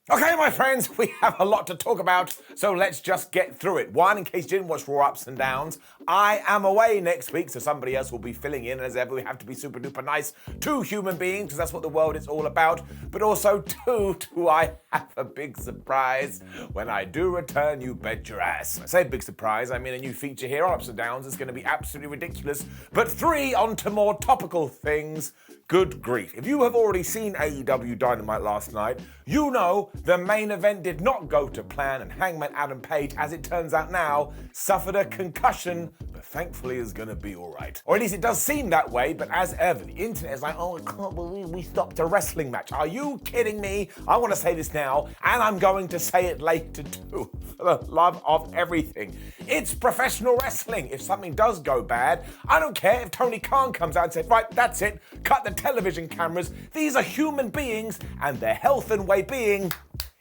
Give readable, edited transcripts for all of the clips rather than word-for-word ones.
Okay, my friends, we have a lot to talk about, so let's just get through it. One, in case you didn't watch Raw Ups and Downs, I am away next week, so somebody else will be filling in. And as ever, we have to be super duper nice to human beings, because that's what the world is all about. But also, do I have a big surprise? When I do return, you bet your ass. I say big surprise, I mean a new feature here on Ups and Downs is going to be absolutely ridiculous. But 3, on to more topical things. Good grief. If you have already seen AEW Dynamite last night, you know the main event did not go to plan, and Hangman Adam Page, as it turns out now, suffered a concussion, but thankfully is gonna be alright. Or at least it does seem that way, but as ever, the internet is like, oh, I can't believe we stopped a wrestling match. Are you kidding me? I want to say this now, and I'm going to say it later too, for the love of everything. It's professional wrestling. If something does go bad, I don't care if Tony Khan comes out and says, right, that's it, cut the television cameras. These are human beings, and their health and well-being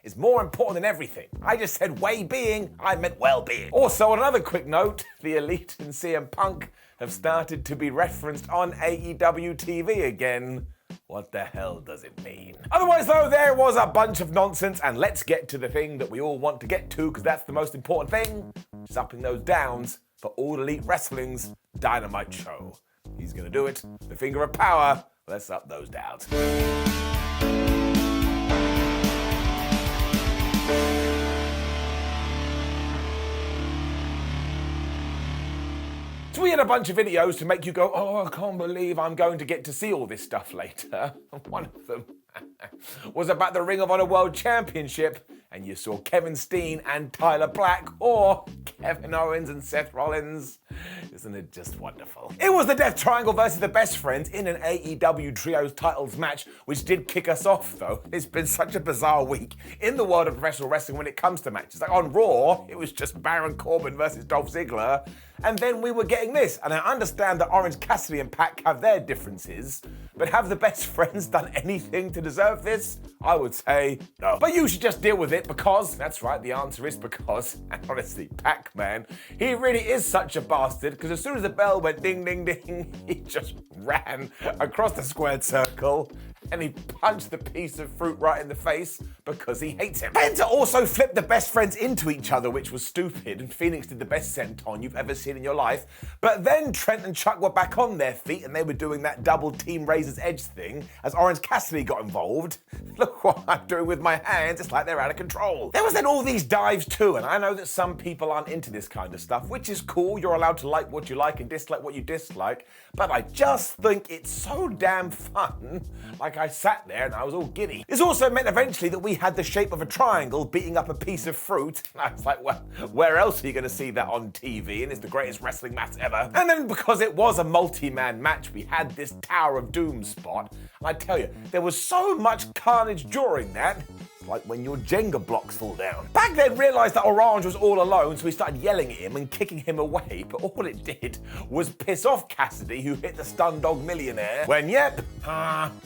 is more important than everything. I just said way-being, I meant well-being. Also, on another quick note, the Elite and CM Punk have started to be referenced on AEW TV again. What the hell does it mean? Otherwise, though, there was a bunch of nonsense, and let's get to the thing that we all want to get to, because that's the most important thing, which is upping those downs for All Elite Wrestling's Dynamite show. He's gonna do it. The finger of power. Let's up those downs. So we had a bunch of videos to make you go, oh, I can't believe I'm going to get to see all this stuff later. One of them was about the Ring of Honor World Championship, and you saw Kevin Steen and Tyler Black, or Kevin Owens and Seth Rollins. Isn't it just wonderful? It was the Death Triangle versus the Best Friends in an AEW Trios titles match, which did kick us off, though. It's been such a bizarre week in the world of professional wrestling when it comes to matches. Like on Raw, it was just Baron Corbin versus Dolph Ziggler, and then we were getting this. And I understand that Orange Cassidy and Pac have their differences, but have the Best Friends done anything to deserve this? I would say no. But you should just deal with it because, that's right, the answer is because, and honestly, Pac-Man, he really is such a bastard, because as soon as the bell went ding, ding, ding, he just ran across the squared circle and he punched the piece of fruit right in the face because he hates him. Penta also flipped the Best Friends into each other, which was stupid, and Phoenix did the best senton you've ever seen in your life. But then Trent and Chuck were back on their feet and they were doing that double team Razor's Edge thing as Orange Cassidy got involved. Look what I'm doing with my hands, it's like they're out of control. There was then all these dives too, and I know that some people aren't into this kind of stuff, which is cool. You're allowed to like what you like and dislike what you dislike, but I just think it's so damn fun. Like I sat there and I was all giddy. This also meant eventually that we had the shape of a triangle beating up a piece of fruit. And I was like, well, where else are you going to see that on TV? And it's the greatest wrestling match ever. And then because it was a multi-man match, we had this Tower of Doom spot. And I tell you, there was so much carnage during that. Like when your Jenga blocks fall down. Back then realised that Orange was all alone, so we started yelling at him and kicking him away, but all it did was piss off Cassidy, who hit the Stun Dog Millionaire, when yep,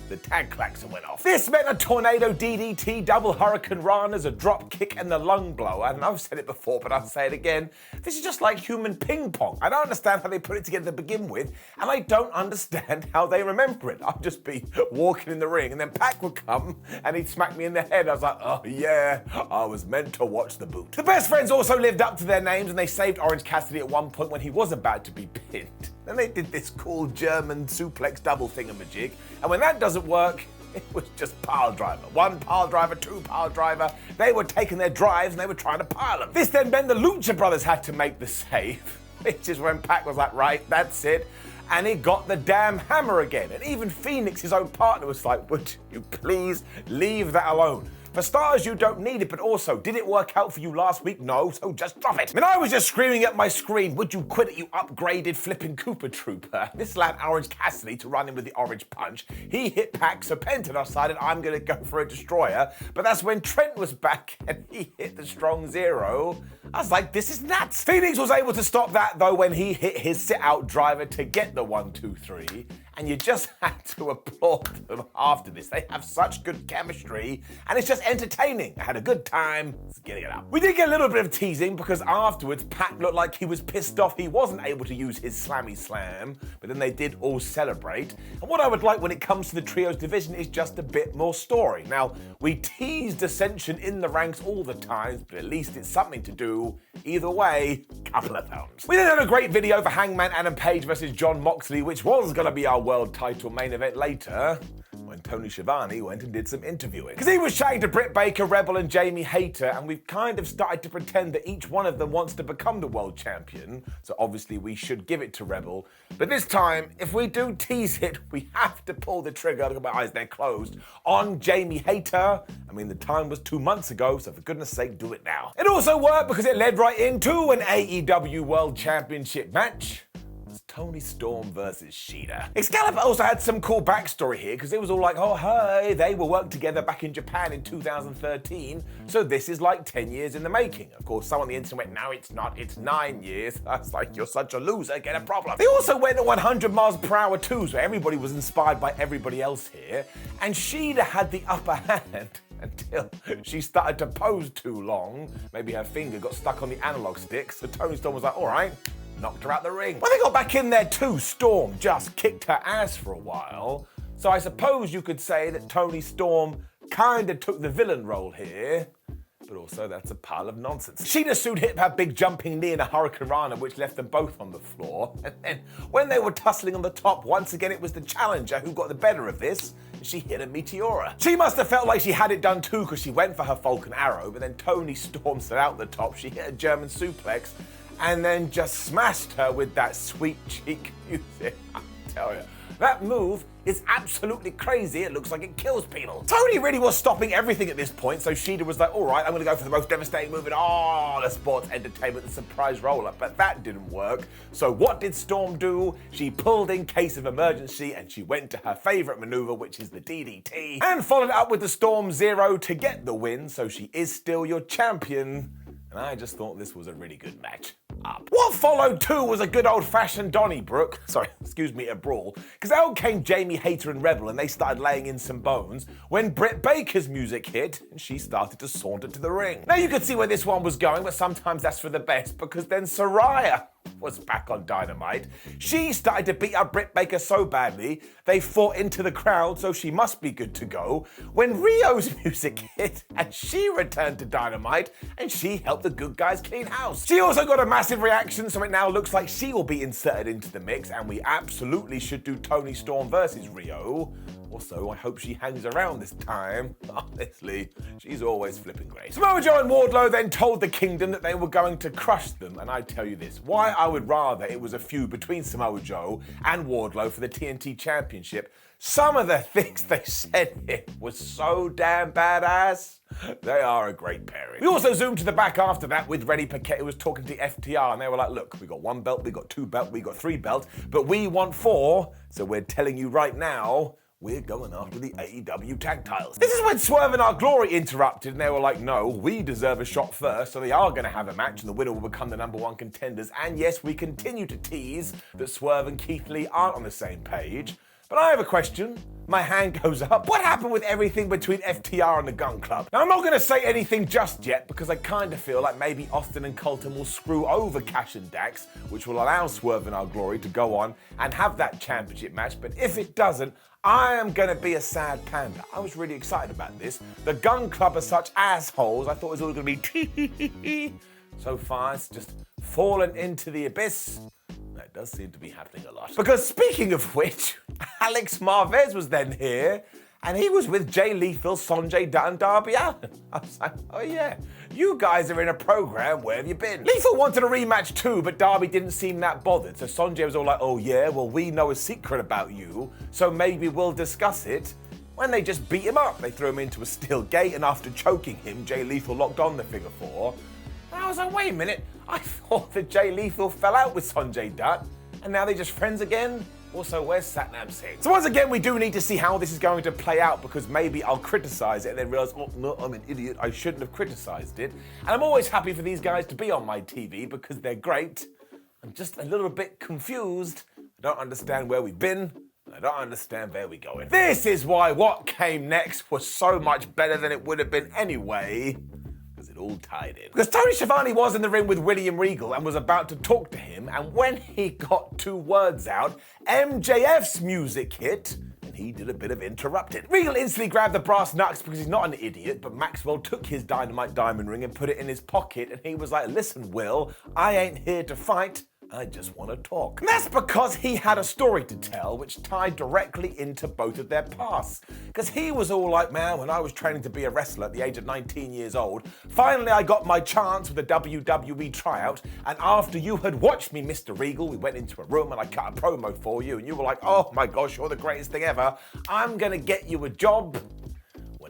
the tag klaxon went off. This meant a tornado DDT, double Hurricane Ranas, a drop kick and the lung blower, and I've said it before, but I'll say it again, this is just like human ping pong. I don't understand how they put it together to begin with, and I don't understand how they remember it. I'd just be walking in the ring, and then Pac would come, and he'd smack me in the head. I was like, oh yeah, I was meant to watch the boot. The Best Friends also lived up to their names, and they saved Orange Cassidy at one point when he was about to be pinned. Then they did this cool German suplex double thingamajig, and when that doesn't work, it was just pile driver. One pile driver, two pile driver. They were taking their drives and they were trying to pile them. This then meant the Lucha Brothers had to make the save, which is when Pac was like, right, that's it. And he got the damn hammer again. And even Phoenix, his own partner, was like, would you please leave that alone? For starters, you don't need it, but also, did it work out for you last week? No, so just drop it. I mean, I was just screaming at my screen, would you quit it, you upgraded flipping Cooper Trooper? This allowed Orange Cassidy to run in with the orange punch. He hit Pac, so Penta decided I'm gonna go for a destroyer, but that's when Trent was back and he hit the strong zero. I was like, this is nuts. Phoenix was able to stop that though when he hit his sit-out driver to get the 1, 2, 3. and you just had to applaud them after this. They have such good chemistry, and it's just entertaining. I had a good time getting it up. We did get a little bit of teasing because afterwards, Pat looked like he was pissed off he wasn't able to use his slammy slam, but then they did all celebrate. And what I would like when it comes to the trios division is just a bit more story. Now, we teased ascension in the ranks all the time, but at least it's something to do. Either way, couple of thumbs. We then had a great video for Hangman and Paige versus Jon Moxley, which was going to be our world title main event later, when Tony Schiavone went and did some interviewing. Because he was chatting to Britt Baker, Rebel, and Jamie Hayter, and we've kind of started to pretend that each one of them wants to become the world champion, so obviously we should give it to Rebel. But this time, if we do tease it, we have to pull the trigger, look at my eyes, they're closed, on Jamie Hayter. I mean, the time was 2 months ago, so for goodness sake, do it now. It also worked because it led right into an AEW World Championship match. Toni Storm versus Shida. Excalibur also had some cool backstory here because it was all like, oh hey, they were worked together back in Japan in 2013, so this is like 10 years in the making. Of course, someone on the internet went, no it's not, it's 9 years. I was like, you're such a loser, get a problem. They also went at 100 miles per hour too, so everybody was inspired by everybody else here, and Shida had the upper hand until she started to pose too long. Maybe her finger got stuck on the analog stick, so Toni Storm was like, all right, knocked her out the ring. When they got back in there too, Storm just kicked her ass for a while. So I suppose you could say that Toni Storm kinda took the villain role here, but also that's a pile of nonsense. Shida soon hit her big jumping knee in a Hurricane Rana, which left them both on the floor. And then when they were tussling on the top, once again it was the challenger who got the better of this, and she hit a Meteora. She must have felt like she had it done too because she went for her Falcon Arrow, but then Toni Storm set out the top, she hit a German suplex, and then just smashed her with that sweet cheek music. I tell you, that move is absolutely crazy. It looks like it kills people. Toni really was stopping everything at this point, so Shida was like, all right, I'm gonna go for the most devastating move in all the sports entertainment, the surprise roll-up, but that didn't work. So what did Storm do? She pulled in case of emergency, and she went to her favorite maneuver, which is the DDT, and followed it up with the Storm Zero to get the win, so she is still your champion. And I just thought this was a really good match. What followed too was a good old-fashioned Donnybrook, a brawl, because out came Jamie Hayter and Rebel and they started laying in some bones when Britt Baker's music hit and she started to saunter to the ring. Now you could see where this one was going, but sometimes that's for the best because then Saraya was back on Dynamite. She started to beat up Britt Baker so badly, they fought into the crowd, so she must be good to go, when Rio's music hit and she returned to Dynamite and she helped the good guys clean house. She also got a massive reaction, so it now looks like she will be inserted into the mix, and we absolutely should do Toni Storm versus Rio. Also, I hope she hangs around this time. Honestly, she's always flipping great. Samoa Joe and Wardlow then told the Kingdom that they were going to crush them, and I tell you this, why I would rather it was a feud between Samoa Joe and Wardlow for the TNT Championship. Some of the things they said here was so damn badass. They are a great pairing. We also zoomed to the back after that with Rennie Paquette, who was talking to FTR, and they were like, look, we got 1 belt, we got 2 belt, we got 3 belt, but we want 4, so we're telling you right now, we're going after the AEW tag titles. This is when Swerve and Our Glory interrupted, and they were like, no, we deserve a shot first, so they are going to have a match, and the winner will become the #1 contenders. And yes, we continue to tease that Swerve and Keith Lee aren't on the same page. But I have a question. My hand goes up. What happened with everything between FTR and the Gun Club? Now, I'm not going to say anything just yet because I kind of feel like maybe Austin and Colton will screw over Cash and Dax, which will allow Swerve and Our Glory to go on and have that championship match. But if it doesn't, I am going to be a sad panda. I was really excited about this. The Gun Club are such assholes. I thought it was all going to be so far, it's just fallen into the abyss. That does seem to be happening a lot. Because speaking of which, Alex Marvez was then here, and he was with Jay Lethal, Sonjay Dutt, and Darby Allin. I was like, oh yeah, you guys are in a program, where have you been? Lethal wanted a rematch too, but Darby didn't seem that bothered, so Sonjay was all like, oh yeah, well we know a secret about you, so maybe we'll discuss it. When they just beat him up, they threw him into a steel gate, and after choking him, Jay Lethal locked on the figure 4. And I was like, wait a minute, I thought that Jay Lethal fell out with Sonjay Dutt, and now they're just friends again? Also, where's Satnam Singh? So once again, we do need to see how this is going to play out, because maybe I'll criticize it and then realize, oh no, I'm an idiot, I shouldn't have criticized it. And I'm always happy for these guys to be on my TV because they're great. I'm just a little bit confused. I don't understand where we've been. I I don't understand where we're going. This is why what came next was so much better than it would have been anyway. Because it all tied in. Because Tony Schiavone was in the ring with William Regal and was about to talk to him, and when he got 2 words out, MJF's music hit, and he did a bit of interrupted. Regal instantly grabbed the brass knucks because he's not an idiot, but Maxwell took his Dynamite diamond ring and put it in his pocket, and he was like, listen, Will, I ain't here to fight. I just want to talk. And that's because he had a story to tell which tied directly into both of their pasts. Because he was all like, man, when I was training to be a wrestler at the age of 19 years old, finally I got my chance with a WWE tryout, and after you had watched me, Mr. Regal, we went into a room and I cut a promo for you, and you were like, oh my gosh, you're the greatest thing ever. I'm gonna get you a job.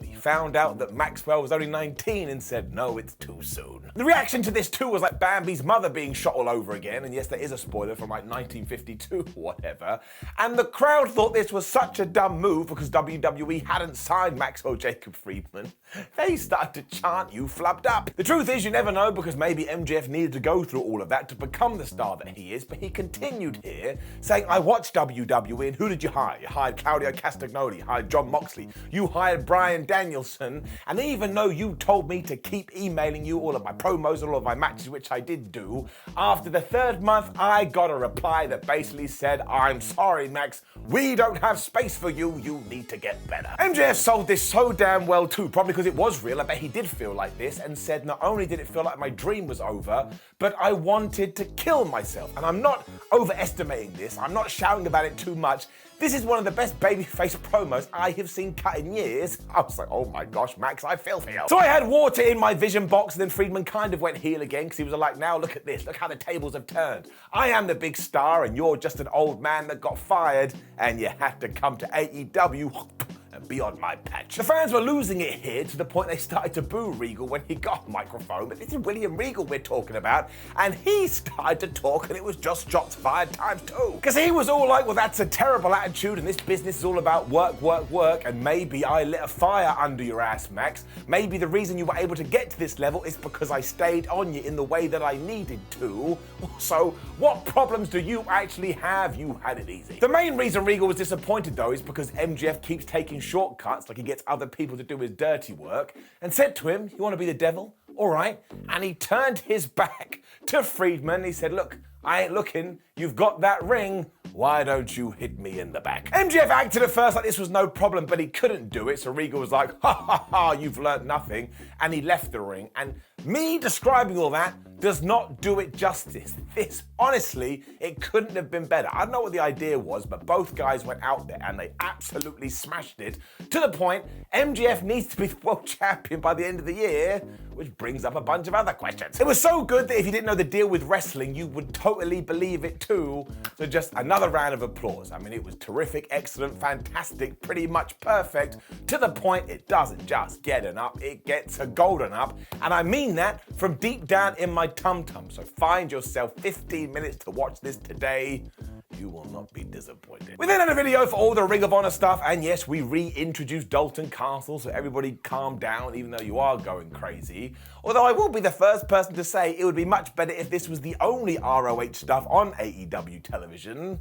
He found out that Maxwell was only 19 and said, no, it's too soon. The reaction to this too was like Bambi's mother being shot all over again, and yes, there is a spoiler from like 1952 or whatever, and the crowd thought this was such a dumb move because WWE hadn't signed Maxwell Jacob Friedman. They started to chant, you flubbed up. The truth is, you never know, because maybe MJF needed to go through all of that to become the star that he is, but he continued here saying, I watched WWE, and who did you hire? You hired Claudio Castagnoli, you hired Jon Moxley, you hired Bryan Danielson, and even though you told me to keep emailing you all of my promos and all of my matches, which I did do, after the 3rd month, I got a reply that basically said, I'm sorry, Max, we don't have space for you, you need to get better. MJF sold this so damn well too, probably because it was real. I bet he did feel like this, and said, not only did it feel like my dream was over, but I wanted to kill myself. And I'm not overestimating this, I'm not shouting about it too much. This is one of the best babyface promos I have seen cut in years. I was like, oh my gosh, Max, I feel for you. So I had water in my vision box, and then Friedman kind of went heel again, because he was like, now look at this, look how the tables have turned. I am the big star, and you're just an old man that got fired, and you had to come to AEW and be on my patch. The fans were losing it here to the point they started to boo Regal when he got a microphone, but this is William Regal we're talking about, and he started to talk, and it was just shots fired times 2. Because he was all like, well, that's a terrible attitude, and this business is all about work, work, work, and maybe I lit a fire under your ass, Max. Maybe the reason you were able to get to this level is because I stayed on you in the way that I needed to. So what problems do you actually have? You had it easy. The main reason Regal was disappointed, though, is because MJF keeps taking shortcuts, like he gets other people to do his dirty work, and said to him, you want to be the devil? All right. And he turned his back to Friedman. He said, look, I ain't looking. You've got that ring. Why don't you hit me in the back? MJF acted at first like this was no problem, but he couldn't do it. So Regal was like, ha ha ha, you've learned nothing. And he left the ring. And me describing all that does not do it justice. This, honestly, it couldn't have been better. I don't know what the idea was, but both guys went out there and they absolutely smashed it to the point MJF needs to be the world champion by the end of the year, which brings up a bunch of other questions. It was so good that if you didn't know the deal with wrestling, you would totally believe it too. So just another round of applause. I mean, it was terrific, excellent, fantastic, pretty much perfect, to the point it doesn't just get an up, it gets a golden up. And I mean that from deep down in my tum-tum. So find yourself 15 minutes to watch this today. You will not be disappointed. We then had a video for all the Ring of Honor stuff, and yes, we reintroduced Dalton Castle, so everybody calm down, even though you are going crazy. Although I will be the first person to say it would be much better if this was the only ROH stuff on AEW television.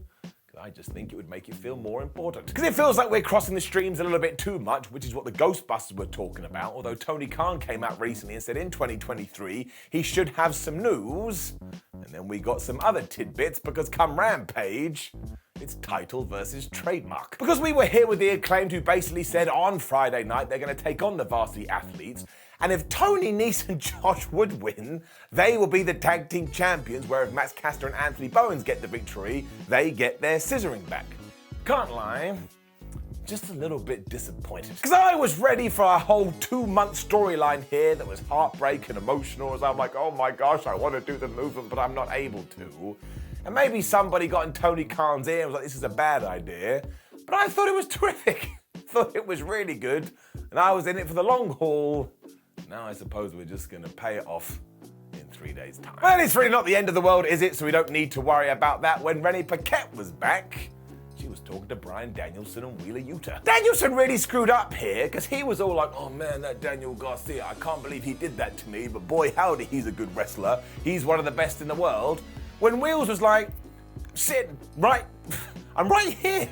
I just think it would make it feel more important. Because it feels like we're crossing the streams a little bit too much, which is what the Ghostbusters were talking about, although Tony Khan came out recently and said in 2023 he should have some news. And then we got some other tidbits, because come Rampage, it's title versus trademark. Because we were here with the Acclaimed, who basically said on Friday night they're going to take on the Varsity Athletes, and if Tony Nese and Josh would win, they will be the tag team champions, where if Max Caster and Anthony Bowens get the victory, they get their scissoring back. Can't lie, just a little bit disappointed. Because I was ready for a whole 2-month storyline here that was heartbreak and emotional, as I'm like, oh my gosh, I want to do the movement, but I'm not able to. And maybe somebody got in Tony Khan's ear and was like, this is a bad idea. But I thought it was terrific. I thought it was really good. And I was in it for the long haul. Now I suppose we're just going to pay it off in 3 days' time. Well, it's really not the end of the world, is it? So we don't need to worry about that. When Renee Paquette was back, she was talking to Bryan Danielson and Wheeler Yuta. Danielson really screwed up here, because he was all like, oh man, that Daniel Garcia, I can't believe he did that to me, but boy howdy, he's a good wrestler. He's one of the best in the world. When Wheels was like, sit right, I'm right here.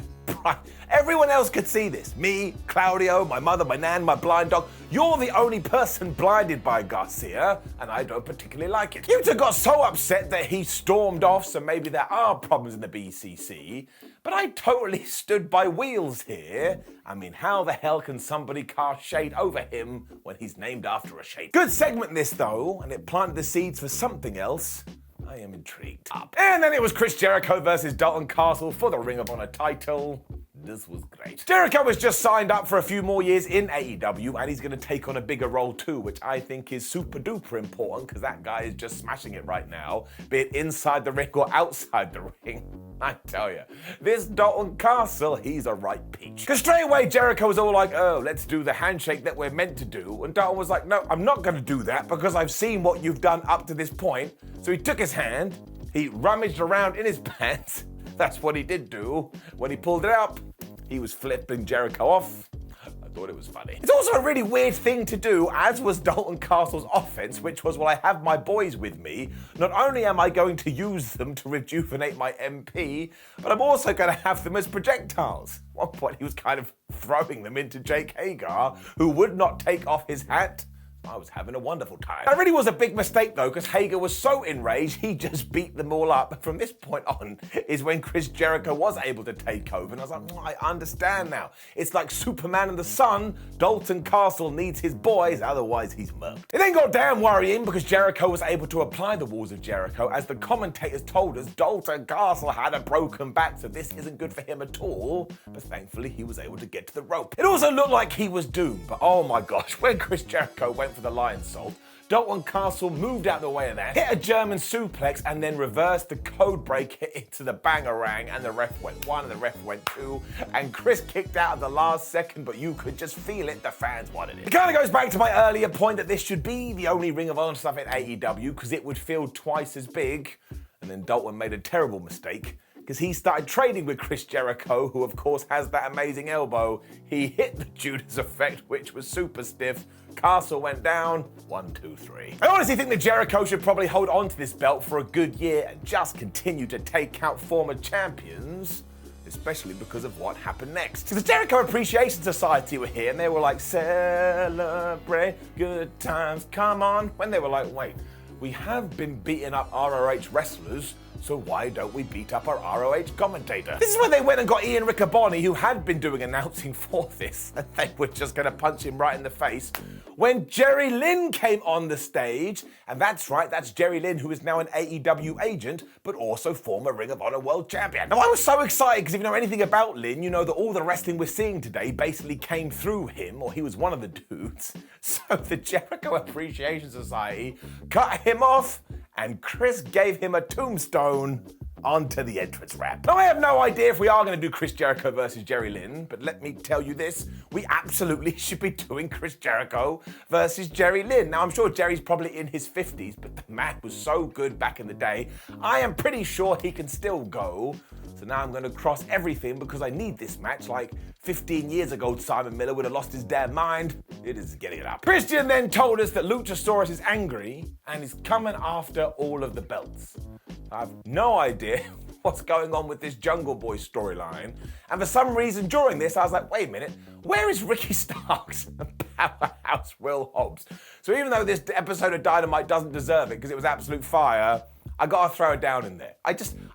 Everyone else could see this. Me, Claudio, my mother, my nan, my blind dog. You're the only person blinded by Garcia, and I don't particularly like it. Yuta got so upset that he stormed off, so maybe there are problems in the BCC, but I totally stood by Wheels here. I mean, how the hell can somebody cast shade over him when he's named after a shade? Good segment this though, and it planted the seeds for something else. I am intrigued. And then it was Chris Jericho versus Dalton Castle for the Ring of Honor title. This was great. Jericho was just signed up for a few more years in AEW, and he's going to take on a bigger role too, which I think is super duper important because that guy is just smashing it right now, be it inside the ring or outside the ring. I tell you, this Dalton Castle, he's a right peach. Because straight away Jericho was all like, oh, let's do the handshake that we're meant to do. And Dalton was like, no, I'm not going to do that because I've seen what you've done up to this point. So he took his hand, he rummaged around in his pants. That's what he did do. When he pulled it up, he was flipping Jericho off. I thought it was funny. It's also a really weird thing to do, as was Dalton Castle's offense, which was, well, I have my boys with me. Not only am I going to use them to rejuvenate my MP, but I'm also going to have them as projectiles. At one point, he was kind of throwing them into Jake Hager, who would not take off his hat. I was having a wonderful time. That really was a big mistake though, because Hager was so enraged, he just beat them all up. From this point on is when Chris Jericho was able to take over, and I was like, I understand now. It's like Superman and the Sun. Dalton Castle needs his boys, otherwise he's murked. It then got damn worrying because Jericho was able to apply the walls of Jericho. As the commentators told us, Dalton Castle had a broken back, so this isn't good for him at all. But thankfully, he was able to get to the rope. It also looked like he was doomed, but oh my gosh, when Chris Jericho went for the Lion Salt, Dalton Castle moved out the way of that, hit a German suplex, and then reversed the code breaker into the bangarang, and the ref went 1 and the ref went 2, and Chris kicked out at the last second, but you could just feel it, the fans wanted it. It kind of goes back to my earlier point that this should be the only Ring of Honor stuff in AEW, because it would feel twice as big, and then Dalton made a terrible mistake, because he started trading with Chris Jericho, who of course has that amazing elbow. He hit the Judas effect, which was super stiff. Castle went down, 1, 2, 3. I honestly think that Jericho should probably hold on to this belt for a good year and just continue to take out former champions, especially because of what happened next. So the Jericho Appreciation Society were here and they were like, celebrate good times, come on. When they were like, wait, we have been beating up ROH wrestlers, so why don't we beat up our ROH commentator? This is when they went and got Ian Riccaboni, who had been doing announcing for this, and they were just gonna punch him right in the face. When Jerry Lynn came on the stage, and that's right, that's Jerry Lynn, who is now an AEW agent, but also former Ring of Honor World Champion. Now I was so excited, because if you know anything about Lynn, you know that all the wrestling we're seeing today basically came through him, or he was one of the dudes. So the Jericho Appreciation Society cut him off, and Chris gave him a tombstone onto the entrance ramp. Now, I have no idea if we are going to do Chris Jericho versus Jerry Lynn, but let me tell you this, we absolutely should be doing Chris Jericho versus Jerry Lynn. Now, I'm sure Jerry's probably in his 50s, but the man was so good back in the day, I am pretty sure he can still go. So now I'm going to cross everything because I need this match. Like 15 years ago, Simon Miller would have lost his damn mind. It is getting it up. Christian then told us that Luchasaurus is angry and is coming after all of the belts. I have no idea what's going on with this Jungle Boy storyline. And for some reason during this, I was like, wait a minute, where is Ricky Starks and Powerhouse Will Hobbs? So even though this episode of Dynamite doesn't deserve it because it was absolute fire, I gotta throw it down in there.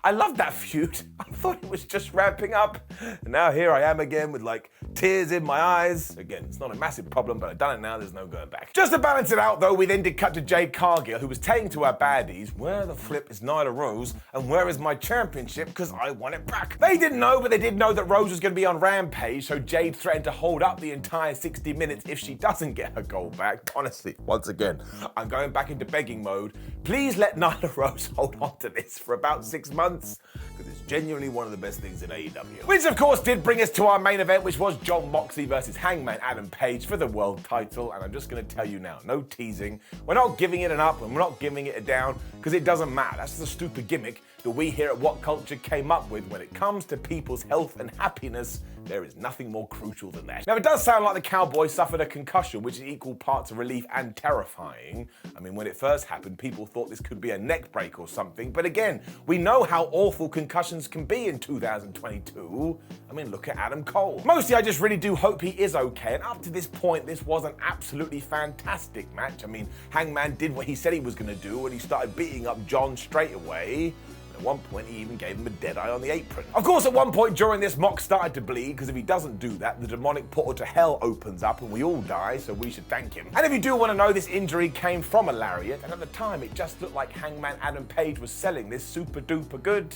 I love that feud. I thought it was just ramping up. And now here I am again with like tears in my eyes. Again, it's not a massive problem, but I've done it now, there's no going back. Just to balance it out though, we then did cut to Jade Cargill, who was saying to our baddies, where the flip is Nyla Rose and where is my championship? Because I want it back. They didn't know, but they did know that Rose was gonna be on Rampage, so Jade threatened to hold up the entire 60 minutes if she doesn't get her gold back. Honestly, once again, I'm going back into begging mode. Please let Nyla Rose hold on to this for about 6 months, because it's genuinely one of the best things in AEW. Which of course did bring us to our main event, which was Jon Moxley versus Hangman Adam Page for the world title. And I'm just going to tell you now, no teasing. We're not giving it an up and we're not giving it a down, because it doesn't matter. That's just a stupid gimmick that we here at WhatCulture came up with. When it comes to people's health and happiness, There is nothing more crucial than that. Now, it does sound like the Cowboy suffered a concussion, which is equal parts of relief and terrifying. I mean, when it first happened, people thought this could be a neck break or something. But again, we know how awful concussions can be in 2022. I mean, look at Adam Cole. Mostly, I just really do hope he is okay. And up to this point, this was an absolutely fantastic match. I mean, Hangman did what he said he was going to do, and he started beating up Jon straight away. At one point, he even gave him a dead eye on the apron. Of course, at one point during this, Mox started to bleed, because if he doesn't do that, the demonic portal to hell opens up and we all die, so we should thank him. And if you do want to know, this injury came from a lariat, and at the time, it just looked like Hangman Adam Page was selling this super duper good.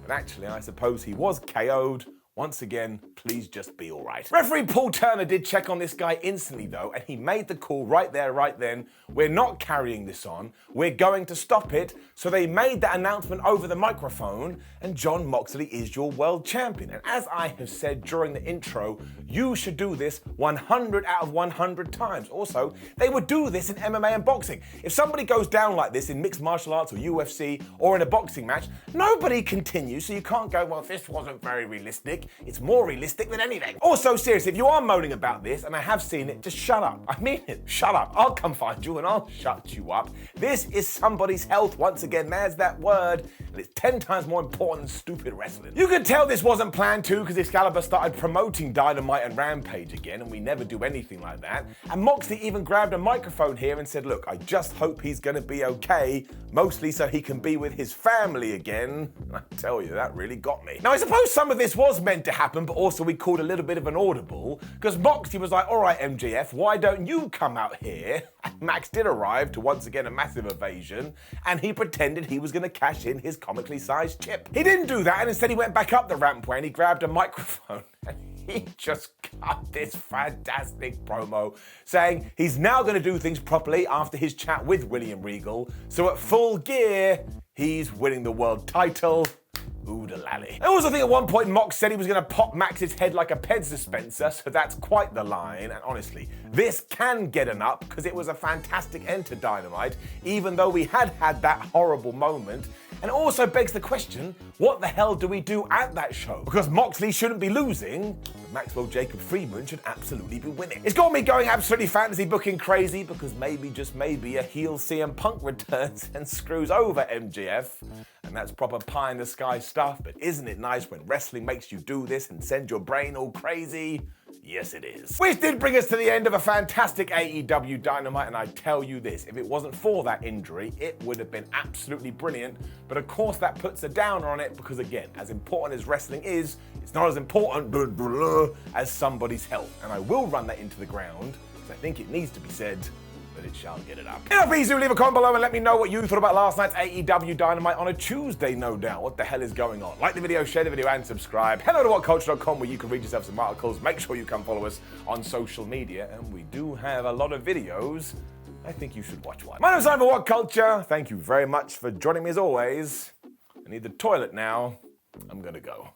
But actually, I suppose he was KO'd. Once again, please just be all right. Referee Paul Turner did check on this guy instantly though, and he made the call right there, right then. We're not carrying this on. We're going to stop it. So they made that announcement over the microphone, and Jon Moxley is your world champion. And as I have said during the intro, you should do this 100 out of 100 times. Also, they would do this in MMA and boxing. If somebody goes down like this in mixed martial arts or UFC or in a boxing match, nobody continues, so you can't go, well, this wasn't very realistic. It's more realistic than anything. Also, seriously, if you are moaning about this, and I have seen it, just shut up. I mean it. Shut up. I'll come find you and I'll shut you up. This is somebody's health. Once again, there's that word. And it's 10 times more important than stupid wrestling. You could tell this wasn't planned too, because Excalibur started promoting Dynamite and Rampage again, and we never do anything like that. And Moxley even grabbed a microphone here and said, look, I just hope he's going to be okay, mostly so he can be with his family again. And I tell you, that really got me. Now, I suppose some of this was meant to happen, but also we called a little bit of an audible, because Moxie was like, all right, MJF, why don't you come out here? And Max did arrive to once again a massive evasion, and he pretended he was going to cash in his comically sized chip. He didn't do that, and instead he went back up the rampway and he grabbed a microphone. And he just cut this fantastic promo saying he's now going to do things properly after his chat with William Regal. So at Full Gear, he's winning the world title. Ooh-da-lally. I also think at one point Mox said he was going to pop Max's head like a Pez dispenser, so that's quite the line. And honestly, this can get an up because it was a fantastic end to Dynamite, even though we had that horrible moment. And it also begs the question, what the hell do we do at that show? Because Moxley shouldn't be losing, but Maxwell Jacob Friedman should absolutely be winning. It's got me going absolutely fantasy booking crazy, because maybe, just maybe, a heel CM Punk returns and screws over MJF. And that's proper pie in the sky stuff, but isn't it nice when wrestling makes you do this and send your brain all crazy? Yes, it is. Which did bring us to the end of a fantastic AEW Dynamite, and I tell you this, if it wasn't for that injury, it would have been absolutely brilliant. But of course, that puts a downer on it, because again, as important as wrestling is, it's not as important as somebody's health. And I will run that into the ground, because I think it needs to be said, but it shall get it up. Please do leave a comment below and let me know what you thought about last night's AEW Dynamite on a Tuesday, no doubt. What the hell is going on? Like the video, share the video, and subscribe. Head over to WhatCulture.com, where you can read yourself some articles. Make sure you come follow us on social media, and we do have a lot of videos. I think you should watch one. My name's Simon for WhatCulture. Thank you very much for joining me as always. I need the toilet now. I'm gonna go.